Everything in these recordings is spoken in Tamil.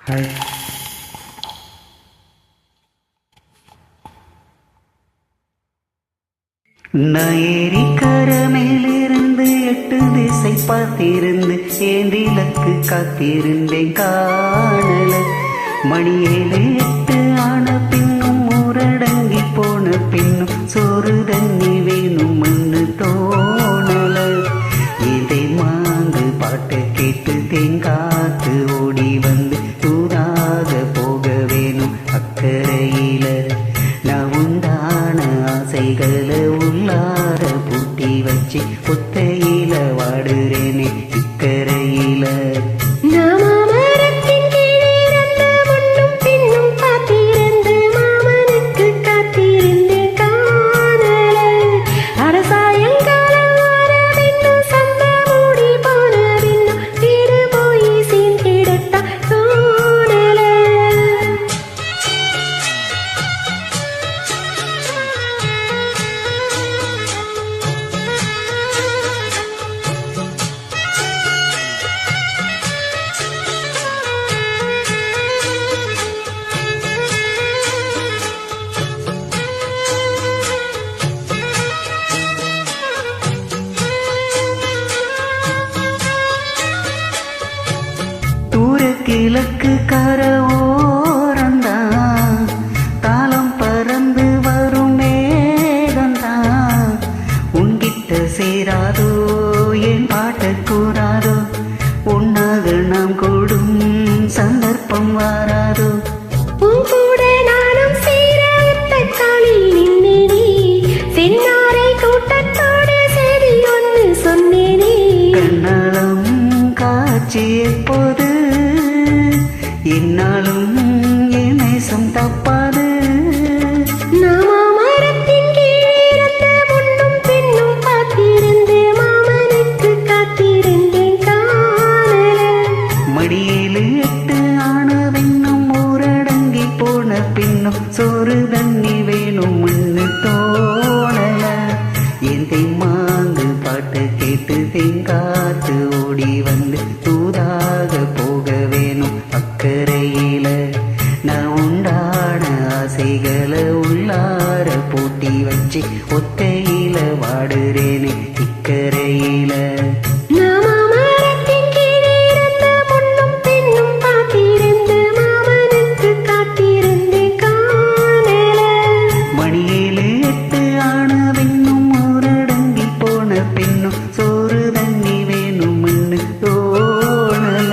ஹாய். நான் ஏரிக்கர மேலிருந்து 8 திசை பார்த்திருந்து ஏந்திலக்கு காத்திருந்தேன் காணல. மணி 7 8 ஆன பின்னும் ஊரடங்கி போன பின்னும் சோறு தண்ணி வேணும் மண்ணு தோணல. இதை மாங்கு பாட்டை கேட்டு தேங்காத்து ஓடி வந்து தூதாக போக வேணும் அக்கறையில. நான் உண்டான ஆசைகளை உள்ளார பூட்டி வச்சு ஒத்தையில வாடுறேனே இக்கரையில. கிழக்கு கர ஓரந்தான் தாளம் பறந்து வரும் மேகந்தான். உன்கிட்ட சேராதோ என் பாட்ட கூறாதோ, உன்னாக நாம் கூடும் சந்தர்ப்பம் வாராதோ. கண்ணாலம் காட்சி எப்போது என்னாலும் என் நேசம் தப்பாது. மடியிலு 8 ஆன பின்னும் ஊரடங்கி போன பின்னும் சோறு தண்ணி வேணும் மண்ணு தோணல. என் மாங்கு பாட்டு கேட்டு தேங்காத்து ஓடி வந்து தூதாக போக வேணும் அக்கறையில. நான் உண்டான ஆசைகளை உள்ளார பூட்டி வச்சு ஒத்தையில வாடுறேனே இக்கரையில. மணியிலு 8 ஆன பின்னும் ஊரடங்கி போன பின்னும் சோறு தண்ணி வேணும் மண்ணு தோணல.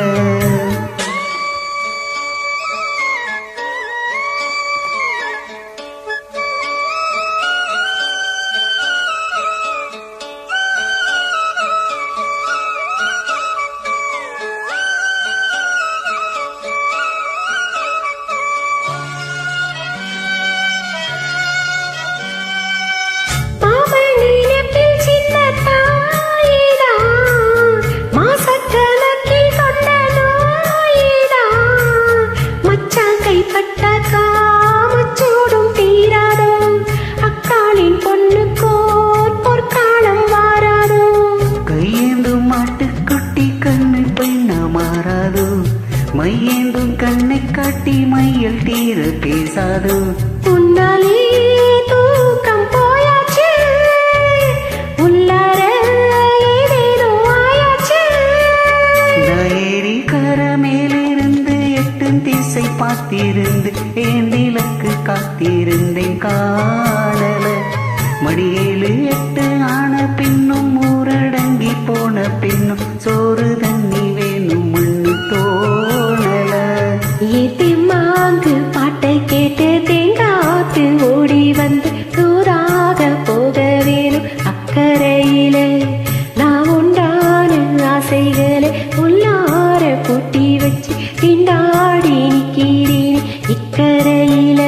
மையேந்தும் கண்ணை காட்டி மையல் தீர பேசாதோ. உன்னாலே தூக்கம் போயாச்சு, உள்ளார ஏதேதோ ஆயாச்சு. நான் ஏரிக்கர மேலிருந்து 8 திசை பார்த்திருந்து ஏந்திலக்கு காத்திருந்தேன் காணல. மணி 7 8 ஆன பின்னும் ஊரடங்கி போன பின்னும் சோறு தண்ணி வேணும் மண்ணு தோணல. மாங்கு பாட்டை கேட்டு தேங்காத்து ஓடி வந்து தூதாக போக வேணும் அக்கறையில. நான் உண்டான ஆசைகளை உள்ளார பூட்டி வச்சு திண்டாடி நிக்கிறேன் இக்கரையில.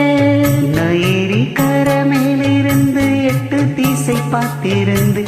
நான் ஏரிக்கர மேலிருந்து 8 திசை பார்த்திருந்து